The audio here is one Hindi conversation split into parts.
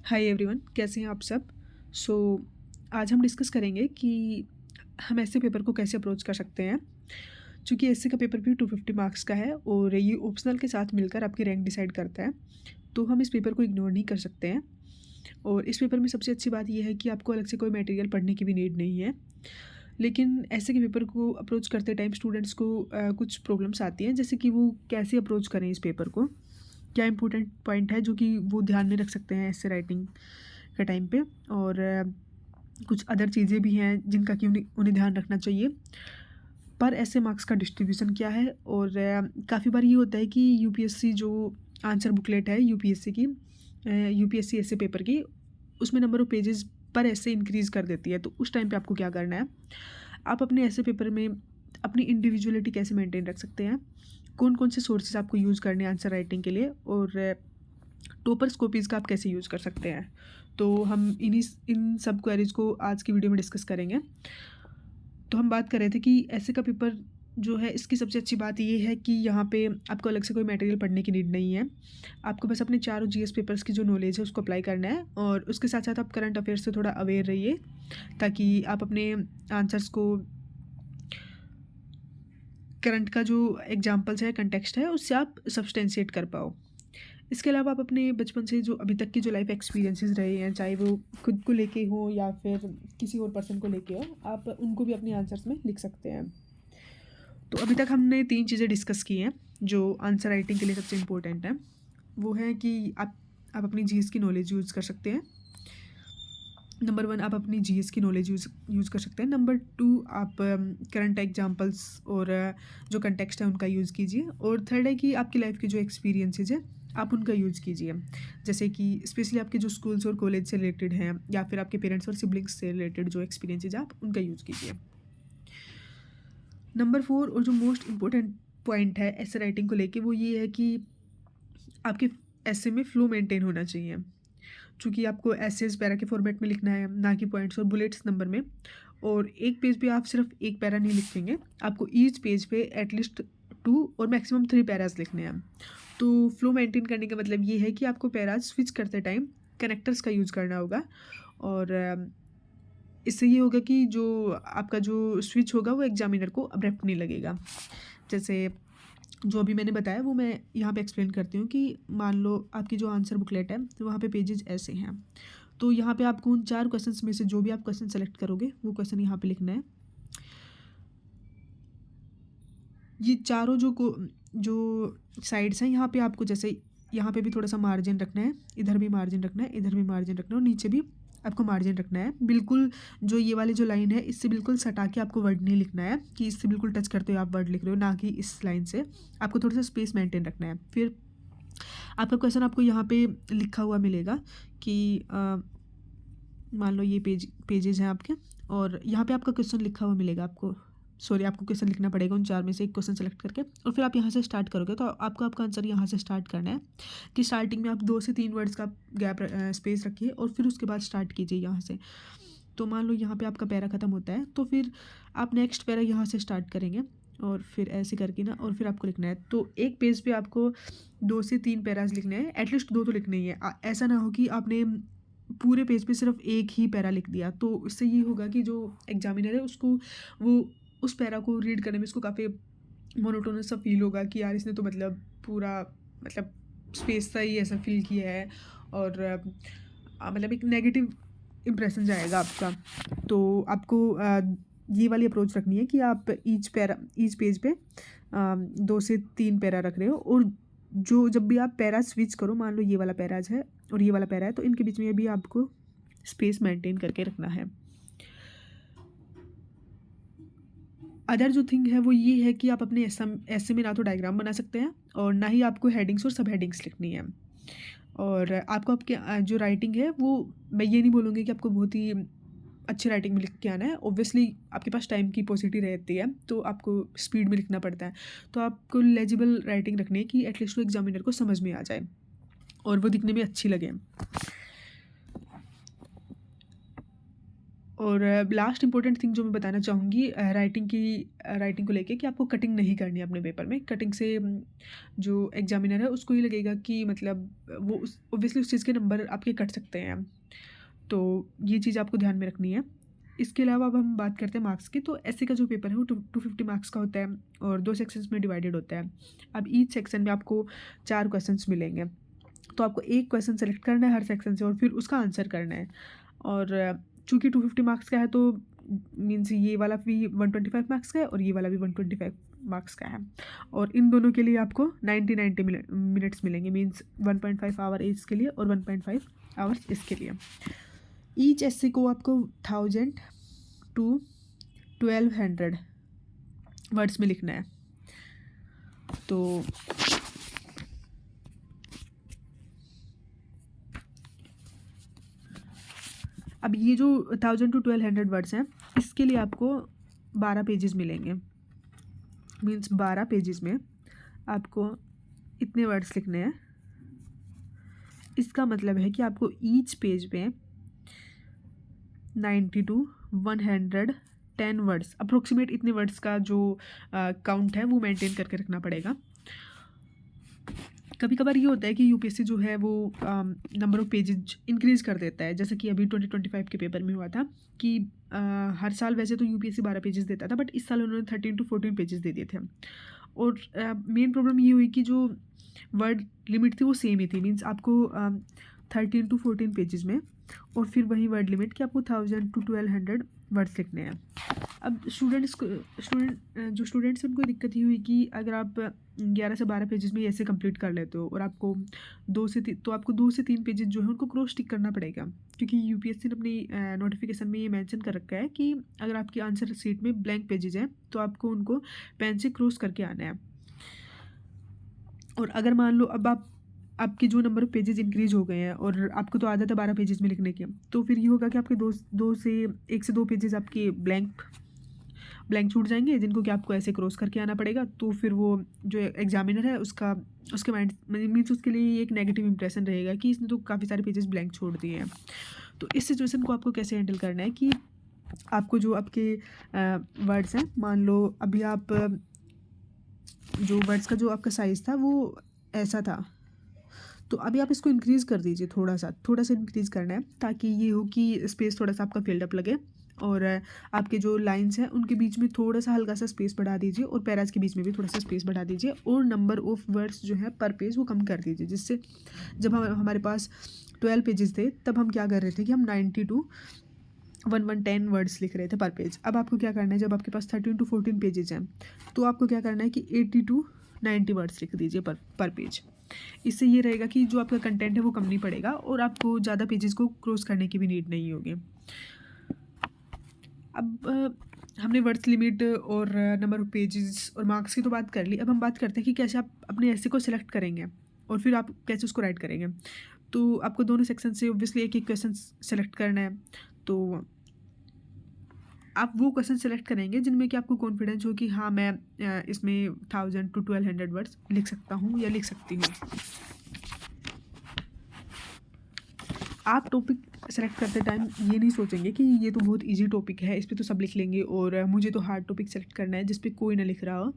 हाय एवरीवन, कैसे हैं आप सब। सो आज हम डिस्कस करेंगे कि हम ऐसे पेपर को कैसे अप्रोच कर सकते हैं। चूँकि एसए का पेपर भी 250 मार्क्स का है और ये ऑप्शनल के साथ मिलकर आपकी रैंक डिसाइड करता है, तो हम इस पेपर को इग्नोर नहीं कर सकते हैं। और इस पेपर में सबसे अच्छी बात ये है कि आपको अलग से कोई मटेरियल पढ़ने की भी नीड नहीं है। लेकिन ऐसे के पेपर को अप्रोच करते टाइम स्टूडेंट्स को कुछ प्रॉब्लम्स आती हैं, जैसे कि वो कैसे अप्रोच करें इस पेपर को। क्या इंपॉर्टेंट पॉइंट है जो कि वो ध्यान में रख सकते हैं ऐसे राइटिंग के टाइम पे, और कुछ अदर चीज़ें भी हैं जिनका कि उन्हें उन्हें ध्यान रखना चाहिए। पर ऐसे मार्क्स का डिस्ट्रीब्यूशन क्या है, और काफ़ी बार ये होता है कि यूपीएससी जो आंसर बुकलेट है यूपीएससी की, यूपीएससी ऐसे पेपर की, उसमें नंबर ऑफ़ पेजेस पर ऐसे इंक्रीज़ कर देती है। तो उस टाइम पे आपको क्या करना है, आप अपने ऐसे पेपर में अपनी इंडिविजुअलिटी कैसे मेंटेन रख सकते हैं, कौन कौन से सोर्सेज आपको यूज़ करने हैं आंसर राइटिंग के लिए, और टॉपर्स कॉपीज़ का आप कैसे यूज़ कर सकते हैं। तो हम इन सब क्वेरीज़ को आज की वीडियो में डिस्कस करेंगे। तो हम बात कर रहे थे कि ऐसे का पेपर जो है, इसकी सबसे अच्छी बात ये है कि यहाँ पे आपको अलग से कोई मटेरियल पढ़ने की नीड नहीं है। आपको बस अपने चारों जीएस पेपर्स की जो नॉलेज है उसको अप्लाई करना है, और उसके साथ साथ आप करंट अफेयर्स से थोड़ा अवेयर रहिए, ताकि आप अपने आंसर्स को करंट का जो एग्जाम्पल्स है, कंटेक्स्ट है, उससे आप सब्सटेंशिएट कर पाओ। इसके अलावा आप अपने बचपन से जो अभी तक की जो लाइफ एक्सपीरियंसेस रहे हैं, चाहे वो खुद को लेके हो या फिर किसी और पर्सन को लेके हो, आप उनको भी अपने आंसर्स में लिख सकते हैं। तो अभी तक हमने 3 चीज़ें डिस्कस की हैं जो आंसर राइटिंग के लिए सबसे इम्पोर्टेंट हैं। वो है कि आप अपनी जीएस की नॉलेज यूज़ कर सकते हैं। नंबर 1, आप अपनी जीएस की नॉलेज यूज़ कर सकते हैं। नंबर 2, आप करंट एग्जांपल्स और जो कंटेक्स्ट है उनका यूज़ कीजिए। और थर्ड है कि आपकी लाइफ के जो एक्सपीरियंसेस है, आप उनका यूज़ कीजिए। जैसे कि स्पेशली आपके जो स्कूल्स और कॉलेज से रिलेटेड हैं, या फिर आपके पेरेंट्स और सिबलिंग्स से रिलेटेड जो एक्सपीरियंसेस है, आप उनका यूज़ कीजिए। नंबर 4 और जो मोस्ट इम्पोर्टेंट पॉइंट है ऐसे राइटिंग को लेके, वो ये है कि आपके ऐसे में फ्लो मेंटेन होना चाहिए। चूँकि आपको एसेज पैरा के फॉर्मेट में लिखना है, ना कि पॉइंट्स और बुलेट्स नंबर में। और एक पेज पे आप सिर्फ एक पैरा नहीं लिखेंगे, आपको ईच पेज पे एटलीस्ट 2 और मैक्सिमम 3 पैराज लिखने हैं। तो फ्लो मेंटेन करने का मतलब ये है कि आपको पैराज स्विच करते टाइम कनेक्टर्स का यूज़ करना होगा, और इससे ये होगा कि जो आपका जो स्विच होगा वो एग्जामिनर को अब्रप्ट नहीं लगेगा। जैसे जो अभी मैंने बताया वो मैं यहाँ पे एक्सप्लेन करती हूँ कि मान लो आपकी जो आंसर बुकलेट है, तो वहाँ पे पेजेस ऐसे हैं। तो यहाँ पे आपको उन 4 क्वेश्चंस में से जो भी आप क्वेश्चन सेलेक्ट करोगे, वो क्वेश्चन यहाँ पे लिखना है। ये चारों जो साइड्स हैं, यहाँ पे आपको जैसे यहाँ पे भी थोड़ा सा मार्जिन रखना है, इधर भी मार्जिन रखना है, इधर भी मार्जिन रखना है, और नीचे भी आपको मार्जिन रखना है। बिल्कुल जो ये वाली जो लाइन है, इससे बिल्कुल सटा के आपको वर्ड नहीं लिखना है कि इससे बिल्कुल टच करते हुए आप वर्ड लिख रहे हो, ना कि इस लाइन से। आपको थोड़ा सा स्पेस मेंटेन रखना है। फिर आपका क्वेश्चन आपको यहाँ पे लिखा हुआ मिलेगा कि मान लो ये पेजेस हैं आपके, और यहाँ पे आपका क्वेश्चन लिखा हुआ मिलेगा आपको। सॉरी, आपको क्वेश्चन लिखना पड़ेगा उन 4 में से एक क्वेश्चन सेलेक्ट करके, और फिर आप यहाँ से स्टार्ट करोगे। तो आपको आपका आंसर यहाँ से स्टार्ट करना है कि स्टार्टिंग में आप 2 से 3 वर्ड्स का गैप स्पेस रखिए, और फिर उसके बाद स्टार्ट कीजिए यहाँ से। तो मान लो यहाँ पे आपका पैरा ख़त्म होता है, तो फिर आप नेक्स्ट पैरा यहाँ से स्टार्ट करेंगे, और फिर ऐसे करके ना, और फिर आपको लिखना है। तो एक पेज पे आपको 2 से 3 पैराज लिखने हैं, एटलीस्ट 2 तो लिखने ही है। ऐसा ना हो कि आपने पूरे पेज पे सिर्फ एक ही पैरा लिख दिया, तो इससे ये होगा कि जो एग्जामिनर है उसको वो उस पैरा को रीड करने में इसको काफ़ी मोनोटोनस सा फील होगा कि यार इसने तो मतलब पूरा मतलब स्पेस सा ही ऐसा फील किया है, और मतलब एक नेगेटिव इम्प्रेशन जाएगा आपका। तो आपको ये वाली अप्रोच रखनी है कि आप ईच पेज पे 2 से 3 पैरा रख रहे हो, और जो जब भी आप पैरा स्विच करो, मान लो ये वाला पैराज है और ये वाला पैरा है, तो इनके बीच में भी आपको स्पेस मेंटेन करके रखना है। अदर जो थिंग है वो ये है कि आप अपने ऐसे में ना तो डायग्राम बना सकते हैं, और ना ही आपको हेडिंग्स और सब हेडिंग्स लिखनी है। और आपको आपके जो राइटिंग है वो, मैं ये नहीं बोलूँगी कि आपको बहुत ही अच्छी राइटिंग में लिख के आना है। ऑब्वियसली आपके पास टाइम की पॉसिबिलिटी रहती है, तो आपको स्पीड में लिखना पड़ता है। तो आपको लेजिबल राइटिंग रखनी है कि एटलीस्ट वो एग्जामिनर को समझ में आ जाए और वो दिखने में अच्छी लगे। और लास्ट इंपॉर्टेंट थिंग जो मैं बताना चाहूँगी राइटिंग को लेके कि आपको कटिंग नहीं करनी है अपने पेपर में। कटिंग से जो एग्जामिनर है उसको ये लगेगा कि मतलब वो उस ऑब्वियसली उस चीज़ के नंबर आपके कट सकते हैं। तो ये चीज़ आपको ध्यान में रखनी है। इसके अलावा अब हम बात करते हैं मार्क्स की। तो ऐसे का जो पेपर है वो 250 मार्क्स का होता है और 2 सेक्शंस में डिवाइडेड होता है। अब ईच सेक्शन में आपको 4 क्वेश्चंस मिलेंगे। तो आपको एक क्वेश्चन सेलेक्ट करना है हर सेक्शन से और फिर उसका आंसर करना है। और चूँकि 250 मार्क्स का है तो मीन्स ये वाला भी 125 मार्क्स का है और ये वाला भी 125 मार्क्स का है। और इन दोनों के लिए आपको 90 मिनट्स मिलेंगे, मीन्स 1.5 आवर इसके लिए और 1.5 आवर्स इसके लिए। ईच एस्से को आपको 1000 to 1200 वर्ड्स में लिखना है। तो अब ये जो 1000 to 1200 वर्ड्स हैं इसके लिए आपको 12 पेजेस मिलेंगे, मीन्स 12 पेजेस में आपको इतने वर्ड्स लिखने हैं। इसका मतलब है कि आपको ईच पेज पे 90 to 110 वर्ड्स अप्रोक्सीमेट इतने वर्ड्स का जो काउंट है वो मेंटेन करके रखना पड़ेगा। कभी कभार ये होता है कि यूपीएससी जो है वो नंबर ऑफ़ पेजेज इंक्रीज़ कर देता है, जैसे कि अभी 2025 के पेपर में हुआ था कि हर साल वैसे तो यूपीएससी 12 पेजेस देता था, बट इस साल उन्होंने 13 to 14 पेजेस दे दिए थे। और मेन प्रॉब्लम ये हुई कि जो वर्ड लिमिट थी वो सेम ही थी, मीन्स आपको 13 to 14 पेजेस में और फिर वही वर्ड लिमिट कि आपको 1000 to 1200 वर्ड्स लिखने हैं। अब स्टूडेंट्स हैं उनको दिक्कत ही हुई कि अगर आप 11 से 12 पेजेस में ऐसे कंप्लीट कर लेते हो और आपको 2 से 3 पेजेस जो है उनको क्रॉस टिक करना पड़ेगा, क्योंकि यूपीएससी ने अपनी नोटिफिकेशन में ये मेंशन कर रखा है कि अगर आपकी आंसर शीट में ब्लैंक पेजेस हैं तो आपको उनको पेन से क्रॉस करके आना है। और अगर मान लो अब आपके जो नंबर ऑफ पेजेस इंक्रीज हो गए हैं और आपको तो आदत है 12 पेजेस में लिखने की, तो फिर ये होगा कि आपके 1 से 2 पेजेस आपके ब्लैंक छूट जाएंगे, जिनको कि आपको ऐसे क्रॉस करके आना पड़ेगा। तो फिर वो जो एग्जामिनर है उसके माइंड मीन्स उसके लिए एक नेगेटिव इंप्रेशन रहेगा कि इसने तो काफ़ी सारे पेजेस ब्लैंक छोड़ दिए हैं। तो इस सिचुएशन को आपको कैसे हैंडल करना है कि आपको जो आपके वर्ड्स हैं, मान लो अभी आप जो वर्ड्स का जो आपका साइज़ था वो ऐसा था, तो अभी आप इसको इंक्रीज़ कर दीजिए, थोड़ा सा इंक्रीज़ करना है ताकि ये हो कि स्पेस थोड़ा सा आपका फिल्डअप लगे। और आपके जो लाइंस हैं उनके बीच में थोड़ा सा हल्का सा स्पेस बढ़ा दीजिए और पैराज के बीच में भी थोड़ा सा स्पेस बढ़ा दीजिए और नंबर ऑफ़ वर्ड्स जो है पर पेज वो कम कर दीजिए, जिससे जब हमारे पास 12 पेजेस थे तब हम क्या कर रहे थे कि हम 90 to 110 वर्ड्स लिख रहे थे पर पेज। अब आपको क्या करना है, जब आपके पास 13 to 14 पेजेस हैं तो आपको क्या करना है कि 80 to 90 वर्ड्स लिख दीजिए पर पेज। इससे ये रहेगा कि जो आपका कंटेंट है वो कम नहीं पड़ेगा और आपको ज़्यादा पेजेस को क्रॉस करने की भी नीड नहीं होगी। अब हमने वर्ड्स लिमिट और नंबर ऑफ़ पेजेस और मार्क्स की तो बात कर ली। अब हम बात करते हैं कि कैसे आप अपने ऐसे को सिलेक्ट करेंगे और फिर आप कैसे उसको राइट करेंगे। तो आपको दोनों सेक्शन से ऑब्वियसली एक क्वेश्चन सेलेक्ट करना है। तो आप वो क्वेश्चन सेलेक्ट करेंगे जिनमें कि आपको कॉन्फिडेंस हो कि हाँ मैं इसमें 1000 to 1200 वर्ड्स लिख सकता हूँ या लिख सकती हूँ। आप टॉपिक सेलेक्ट करते टाइम ये नहीं सोचेंगे कि ये तो बहुत इजी टॉपिक है, इस पे तो सब लिख लेंगे और मुझे तो हार्ड टॉपिक सेलेक्ट करना है जिस पे कोई ना लिख रहा हो,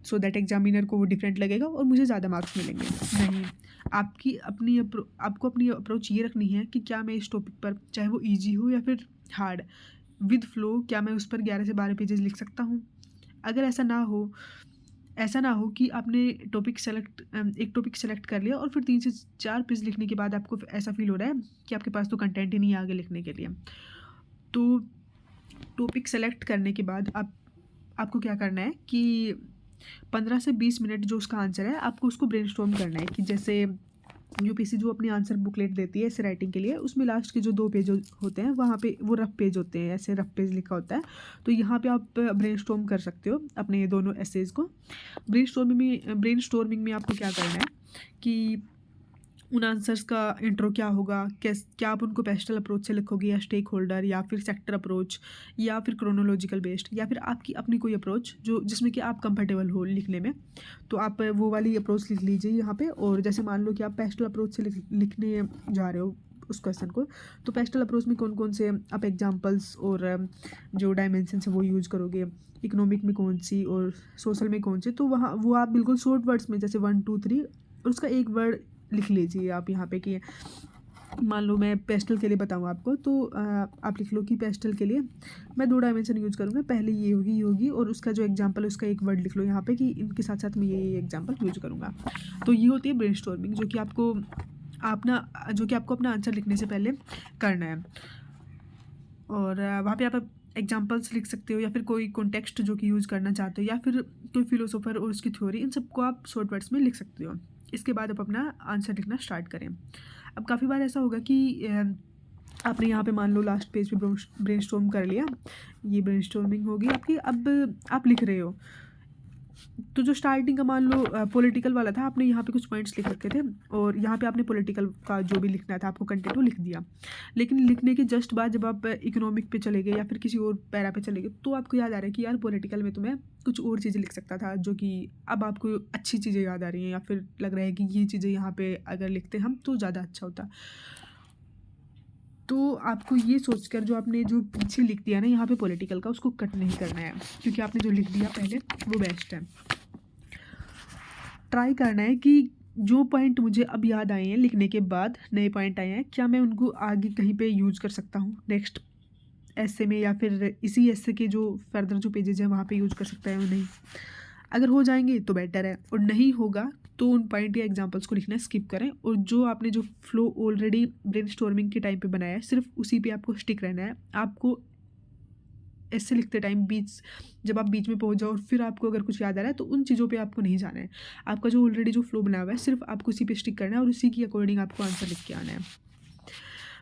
सो दैट एग्जामिनर को वो डिफरेंट लगेगा और मुझे ज़्यादा मार्क्स मिलेंगे। नहीं, आपको अपनी अप्रोच ये रखनी है कि क्या मैं इस टॉपिक पर, चाहे वो ईजी हो या फिर हार्ड, विद फ्लो क्या मैं उस पर 11 से 12 पेजेस लिख सकता हूँ। अगर ऐसा ना हो कि आपने एक टॉपिक सेलेक्ट कर लिया और फिर 3 से 4 पेज लिखने के बाद आपको ऐसा फील हो रहा है कि आपके पास तो कंटेंट ही नहीं है आगे लिखने के लिए। तो टॉपिक सेलेक्ट करने के बाद आपको क्या करना है कि 15 से 20 मिनट जो उसका आंसर है आपको उसको ब्रेनस्टॉर्म करना है। कि जैसे यूपीएससी जो अपनी आंसर बुकलेट देती है ऐसे राइटिंग के लिए, उसमें लास्ट के जो 2 पेज होते हैं वहाँ पे वो रफ पेज होते हैं, ऐसे रफ पेज लिखा होता है। तो यहाँ पे आप ब्रेनस्टॉर्म कर सकते हो अपने दोनों एसेज को। ब्रेनस्टॉर्मिंग में आपको क्या करना है कि उन आंसर्स का इंट्रो क्या होगा, क्या आप उनको पेस्टल अप्रोच से लिखोगे या स्टेक होल्डर या फिर सेक्टर अप्रोच या फिर क्रोनोलॉजिकल बेस्ड या फिर आपकी अपनी कोई अप्रोच जो जिसमें कि आप कंफर्टेबल हो लिखने में, तो आप वो वाली अप्रोच लिख लीजिए यहाँ पे। और जैसे मान लो कि आप पेस्टल अप्रोच से लिखने जा रहे हो उस क्वेश्चन को। तो पेस्टल अप्रोच में कौन कौन से आप एग्जांपल्स और जो डायमेंशन है वो यूज़ करोगे, इकोनॉमिक में कौन सी और सोशल में कौन सी, तो वहाँ वो आप बिल्कुल शॉर्ट वर्ड्स में जैसे 1 2 3 और उसका एक वर्ड लिख लीजिए आप यहाँ पे कि मान लो मैं पेस्टल के लिए बताऊँ आपको, तो आप लिख लो कि पेस्टल के लिए मैं 2 डायमेंशन यूज़ करूँगा, पहले ये होगी और उसका जो एग्जांपल है उसका एक वर्ड लिख लो यहाँ पे कि इनके साथ साथ मैं ये एग्जांपल यूज़ करूँगा। तो ये होती है ब्रेनस्टॉर्मिंग, जो कि आपको अपना आंसर लिखने से पहले करना है। और वहाँ पे आप एग्जांपल्स लिख सकते हो या फिर कोई कॉन्टेक्स्ट जो कि यूज़ करना चाहते हो या फिर कोई फिलोसोफर और उसकी थ्योरी, इन सबको आप शॉर्ट वर्ड्स में लिख सकते हो। इसके बाद आप अपना आंसर लिखना स्टार्ट करें। अब काफ़ी बार ऐसा होगा कि आपने यहाँ पे मान लो लास्ट पेज पे ब्रेनस्टॉर्म कर लिया, ये ब्रेनस्टॉर्मिंग होगी आपकी। अब आप लिख रहे हो, तो जो स्टार्टिंग का मान लो पॉलिटिकल वाला था, आपने यहाँ पे कुछ पॉइंट्स लिख रखे थे और यहाँ पे आपने पॉलिटिकल का जो भी लिखना था आपको कंटेंट वो लिख दिया। लेकिन लिखने के जस्ट बाद जब आप इकोनॉमिक पे चले गए या फिर किसी और पैरा पे चले गए, तो आपको याद आ रहा है कि यार पॉलिटिकल में तो मैं कुछ और चीज़ें लिख सकता था, जो कि अब आपको अच्छी चीज़ें याद आ रही हैं या फिर लग रहा है कि ये चीज़ें यहाँ पे अगर लिखते हम तो ज़्यादा अच्छा होता। तो आपको ये सोचकर जो आपने जो पीछे लिख दिया ना यहाँ पे पॉलिटिकल का, उसको कट नहीं करना है, क्योंकि आपने जो लिख दिया पहले वो बेस्ट है। ट्राई करना है कि जो पॉइंट मुझे अब याद आए हैं लिखने के बाद, नए पॉइंट आए हैं, क्या मैं उनको आगे कहीं पे यूज़ कर सकता हूँ नेक्स्ट ऐसे में, या फिर इसी ऐसे के जो फर्दर जो पेजेज हैं वहाँ पे यूज़ कर सकता है या नहीं। अगर हो जाएंगे तो बेटर है, और नहीं होगा तो उन पॉइंट या एग्जांपल्स को लिखना स्किप करें, और जो आपने जो फ्लो ऑलरेडी ब्रेनस्टॉर्मिंग के टाइम पे बनाया है सिर्फ उसी पे आपको स्टिक रहना है। आपको ऐसे लिखते टाइम जब आप बीच में पहुंच जाओ और फिर आपको अगर कुछ याद आ रहा है तो उन चीज़ों पे आपको नहीं जाना है। आपका जो ऑलरेडी जो फ्लो बना हुआ है सिर्फ आपको उसी पे स्टिक करना है और उसी की अकॉर्डिंग आपको आंसर लिख के आना है।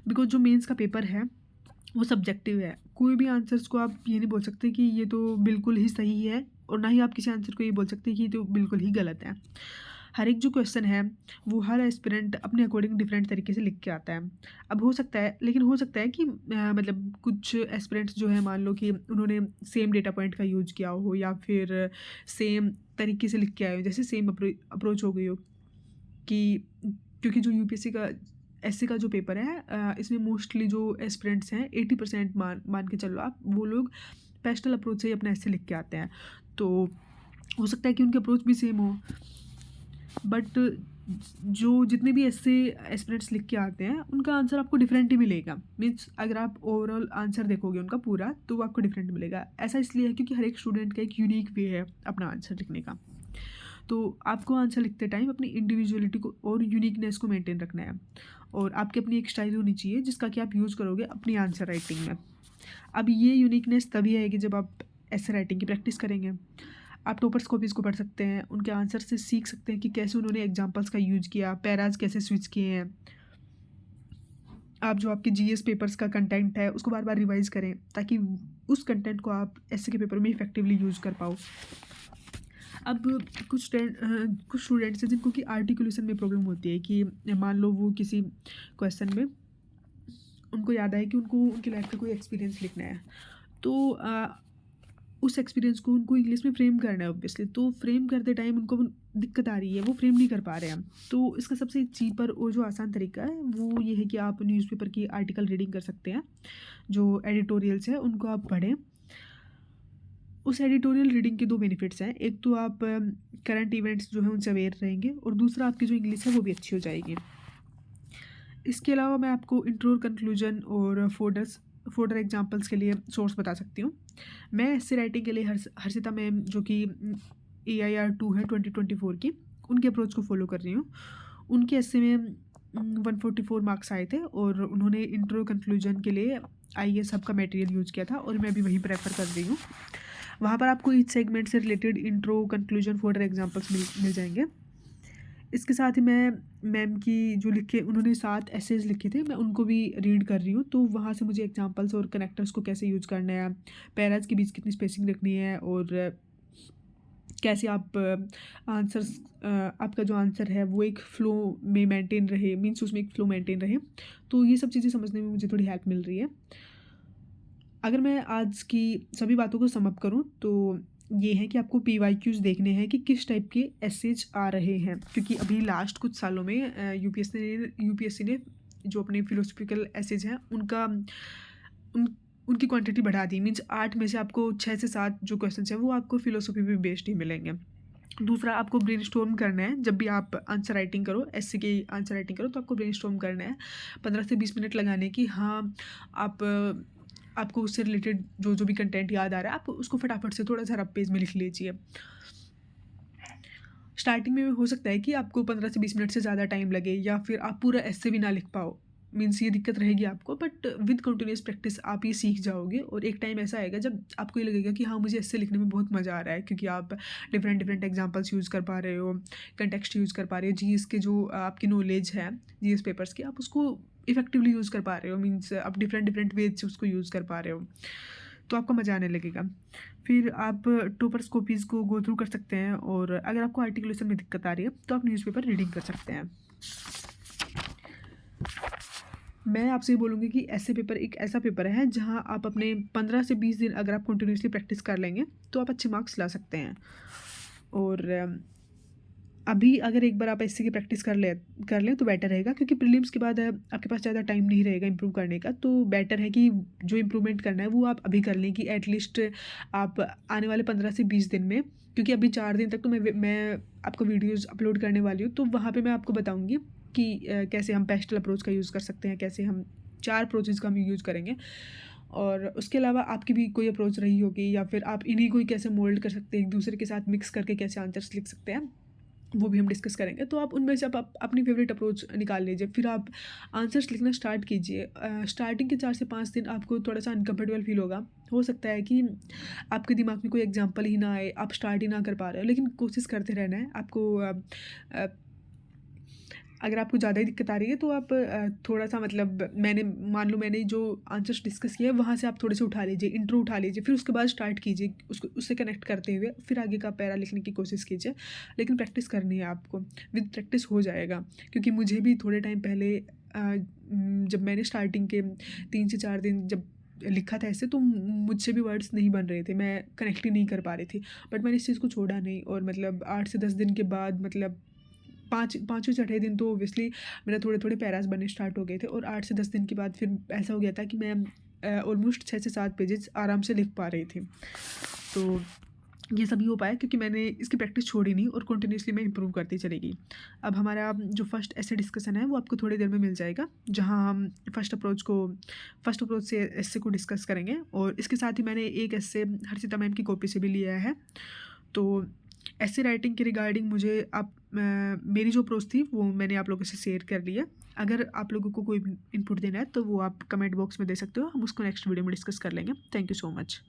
बिकॉज जो मेंस का पेपर है वो सब्जेक्टिव है, कोई भी आंसर्स को आप ये नहीं बोल सकते कि ये तो बिल्कुल ही सही है, और ना ही आप किसी आंसर को ये बोल सकते कि ये तो बिल्कुल ही गलत है। हर एक जो क्वेश्चन है वो हर एस्पिरेंट अपने अकॉर्डिंग डिफरेंट तरीके से लिख के आता है। अब हो सकता है, लेकिन हो सकता है कि मतलब कुछ एस्पिरेंट्स जो है मान लो कि उन्होंने सेम डेटा पॉइंट का यूज किया हो या फिर सेम तरीके से लिख के आए हो, जैसे सेम अप्रोच हो गई हो कि, क्योंकि जो यूपीएससी का एससी का जो पेपर है इसमें मोस्टली जो एस्पिरेंट्स हैं 80% मान के चलो आप, वो लोग पेस्टल अप्रोच से ही अपना एसए लिख के आते हैं। तो हो सकता है कि उनके अप्रोच भी सेम हो, बट जो जितने भी ऐसे एस्पिरेंट्स लिख के आते हैं उनका आंसर आपको डिफरेंट ही मिलेगा। मीन्स अगर आप ओवरऑल आंसर देखोगे उनका पूरा तो वो आपको डिफरेंट मिलेगा। ऐसा इसलिए है क्योंकि हर एक स्टूडेंट का एक यूनिक वे है अपना आंसर लिखने का। तो आपको आंसर लिखते टाइम अपनी इंडिविजुअलिटी को और यूनिकनेस को मेंटेन रखना है, और आपकी अपनी एक स्टाइल होनी चाहिए जिसका कि आप यूज़ करोगे अपनी आंसर राइटिंग में। अब ये यूनिकनेस तभी आएगी जब आप ऐसे राइटिंग की प्रैक्टिस करेंगे। आप टॉपर्स कॉपीज़ को पढ़ सकते हैं, उनके आंसर से सीख सकते हैं कि कैसे उन्होंने एग्जाम्पल्स का यूज़ किया, पैराज कैसे स्विच किए हैं। आप जो आपके जीएस पेपर्स का कंटेंट है उसको बार बार रिवाइज करें ताकि उस कंटेंट को आप ऐसे के पेपर में इफेक्टिवली यूज़ कर पाओ। अब कुछ स्टूडेंट्स हैं जिनको कि आर्टिकुलेशन में प्रॉब्लम होती है कि मान लो वो किसी क्वेश्चन में उनको याद आए कि उनको उनकी लाइफ का कोई एक्सपीरियंस लिखना है, तो उस एक्सपीरियंस को उनको इंग्लिश में फ्रेम करना है ऑब्वियसली। तो फ्रेम करते टाइम उनको दिक्कत आ रही है, वो फ्रेम नहीं कर पा रहे हैं। तो इसका सबसे चीपर और जो आसान तरीका है वो ये है कि आप न्यूज़पेपर की आर्टिकल रीडिंग कर सकते हैं, जो एडिटोरियल्स है उनको आप पढ़ें। उस एडिटोरियल रीडिंग के 2 बेनिफिट्स हैं, एक तो आप करंट इवेंट्स जो हैं उनसे अवेयर रहेंगे, और दूसरा आपकी जो इंग्लिश है वो भी अच्छी हो जाएगी। इसके अलावा मैं आपको इंट्रो, कंक्लूजन और फोल्डर एग्जांपल्स के लिए सोर्स बता सकती हूँ। मैं ऐसे राइटिंग के लिए हर्षिता मैम जो कि AIR 2 है 2024 की, उनके अप्रोच को फॉलो कर रही हूँ। उनके ऐसे में 144 मार्क्स आए थे और उन्होंने इंट्रो कंक्लूजन के लिए IAS हब का मटेरियल यूज़ किया था, और मैं भी वही प्रेफर कर रही हूँ। वहाँ पर आपको ईच सेगमेंट से related intro, conclusion, folder examples मिल जाएंगे। इसके साथ ही मैं मैम की जो लिखे उन्होंने 7 एसेज लिखे थे, मैं उनको भी रीड कर रही हूँ। तो वहाँ से मुझे एग्जांपल्स और कनेक्टर्स को कैसे यूज़ करना है, पैराज के बीच कितनी स्पेसिंग रखनी है, और कैसे आप आंसर्स आपका जो आंसर है वो एक फ़्लो में मेंटेन रहे, मीन्स उसमें एक फ़्लो मेंटेन रहे। तो ये सब चीज़ें समझने में मुझे थोड़ी हेल्प मिल रही है। अगर मैं आज की सभी बातों को सम अप करूँ तो ये है कि आपको PYQs देखने हैं कि किस टाइप के एसेज आ रहे हैं, क्योंकि अभी लास्ट कुछ सालों में यूपीएससी ने जो अपने फिलोसफिकल एसेज हैं उनका उनकी क्वांटिटी बढ़ा दी। मीन्स 8 में से आपको 6 से 7 जो क्वेश्चंस हैं वो आपको फिलोसफी पे बेस्ड ही मिलेंगे। दूसरा, आपको ब्रेनस्टॉर्म करना है। जब भी आप आंसर राइटिंग करो, एस्से की आंसर राइटिंग करो, तो आपको ब्रेनस्टॉर्म करना है 15 से 20 मिनट लगाने की। हाँ, आप आपको उससे रिलेटेड जो भी कंटेंट याद आ रहा है, आप उसको फटाफट से थोड़ा सा रफ पेज में लिख लीजिए। स्टार्टिंग में हो सकता है कि आपको 15 से 20 मिनट से ज़्यादा टाइम लगे, या फिर आप पूरा एस्से भी ना लिख पाओ। मीन्स ये दिक्कत रहेगी आपको, बट विद कंटिन्यूअस प्रैक्टिस आप ये सीख जाओगे, और एक टाइम ऐसा आएगा जब आपको ये लगेगा कि हाँ, मुझे एस्से लिखने में बहुत मज़ा आ रहा है, क्योंकि आप डिफरेंट डिफरेंट एग्जांपल्स यूज़ कर पा रहे हो, कंटेक्स्ट यूज़ कर पा रहे हो, जीएस के जो आपकी नॉलेज है जीएस पेपर्स की, आप उसको इफेक्टिवली यूज़ कर पा रहे हो। मीन्स आप डिफरेंट डिफरेंट वेज से उसको यूज़ कर पा रहे हो, तो आपको मज़ा आने लगेगा। फिर आप टॉपर्स कॉपीज़ को गो थ्रू कर सकते हैं, और अगर आपको आर्टिकुलेशन में दिक्कत आ रही है तो आप न्यूज़पेपर रीडिंग कर सकते हैं। मैं आपसे ये बोलूँगी कि ऐसे पेपर एक ऐसा पेपर है जहाँ आप अपने 15 से 20 दिन अगर आप कंटिन्यूसली प्रैक्टिस कर लेंगे तो आप अच्छे मार्क्स ला सकते हैं। और अभी अगर एक बार आप एससी की प्रैक्टिस कर लें तो बेटर रहेगा, क्योंकि प्रीलिम्स के बाद आपके पास ज़्यादा टाइम नहीं रहेगा इंप्रूव करने का। तो बेटर है कि जो इम्प्रूवमेंट करना है वो आप अभी कर लें, कि एटलीस्ट आप आने वाले 15 से 20 दिन में, क्योंकि अभी 4 दिन तक तो मैं आपको वीडियोज़ अपलोड करने वाली हूँ, तो वहाँ पर मैं आपको बताऊँगी कि कैसे हम पेस्टल अप्रोच का यूज़ कर सकते हैं, कैसे हम 4 अप्रोचेज़ का हम यूज़ करेंगे। और उसके अलावा आपकी भी कोई अप्रोच रही होगी, या फिर आप इन्हीं को ही कैसे मोल्ड कर सकते हैं, एक दूसरे के साथ मिक्स करके कैसे आंसर्स लिख सकते हैं, वो भी हम डिस्कस करेंगे। तो आप उनमें से आप अपनी फेवरेट अप्रोच निकाल लीजिए, फिर आप आंसर्स लिखना स्टार्ट कीजिए। स्टार्टिंग के 4 से 5 दिन आपको थोड़ा सा अनकम्फर्टेबल फील होगा। हो सकता है कि आपके दिमाग में कोई एग्जांपल ही ना आए, आप स्टार्ट ही ना कर पा रहे हो, लेकिन कोशिश करते रहना है आपको। अगर आपको ज़्यादा ही दिक्कत आ रही है तो आप थोड़ा सा, मतलब मैंने जो आंसर्स डिस्कस किए हैं वहाँ से आप थोड़े से उठा लीजिए, इंट्रो उठा लीजिए, फिर उसके बाद स्टार्ट कीजिए उसको, उससे कनेक्ट करते हुए फिर आगे का पैरा लिखने की कोशिश कीजिए। लेकिन प्रैक्टिस करनी है आपको, विद प्रैक्टिस हो जाएगा। क्योंकि मुझे भी थोड़े टाइम पहले जब मैंने स्टार्टिंग के 3 से 4 दिन जब लिखा था ऐसे, तो मुझसे भी वर्ड्स नहीं बन रहे थे, मैं कनेक्ट ही नहीं कर पा रही थी। बट मैंने इस चीज़ को छोड़ा नहीं, और मतलब 8 से 10 दिन के बाद, मतलब पाँचवें छठे दिन तो ऑब्वियसली मेरा थोड़े-थोड़े पैरास बनने स्टार्ट हो गए थे, और 8 से 10 दिन के बाद फिर ऐसा हो गया था कि मैं ऑलमोस्ट 6 से 7 पेजेज़ आराम से लिख पा रही थी। तो ये सभी हो पाया क्योंकि मैंने इसकी प्रैक्टिस छोड़ी नहीं, और कंटिन्यूअसली मैं इम्प्रूव करती चली गई। अब हमारा जो फर्स्ट ऐसे डिस्कशन है वो आपको थोड़ी देर में मिल जाएगा, जहाँ हम फर्स्ट अप्रोच से एस्से को डिस्कस करेंगे। और इसके साथ ही मैंने एक एस्से हर्षिता मैम की कॉपी से भी लिया है। तो ऐसे राइटिंग के रिगार्डिंग मुझे मेरी जो अप्रोच थी वो मैंने आप लोगों से शेयर कर ली है। अगर आप लोगों को कोई इनपुट देना है तो वो आप कमेंट बॉक्स में दे सकते हो, हम उसको नेक्स्ट वीडियो में डिस्कस कर लेंगे। Thank you so much.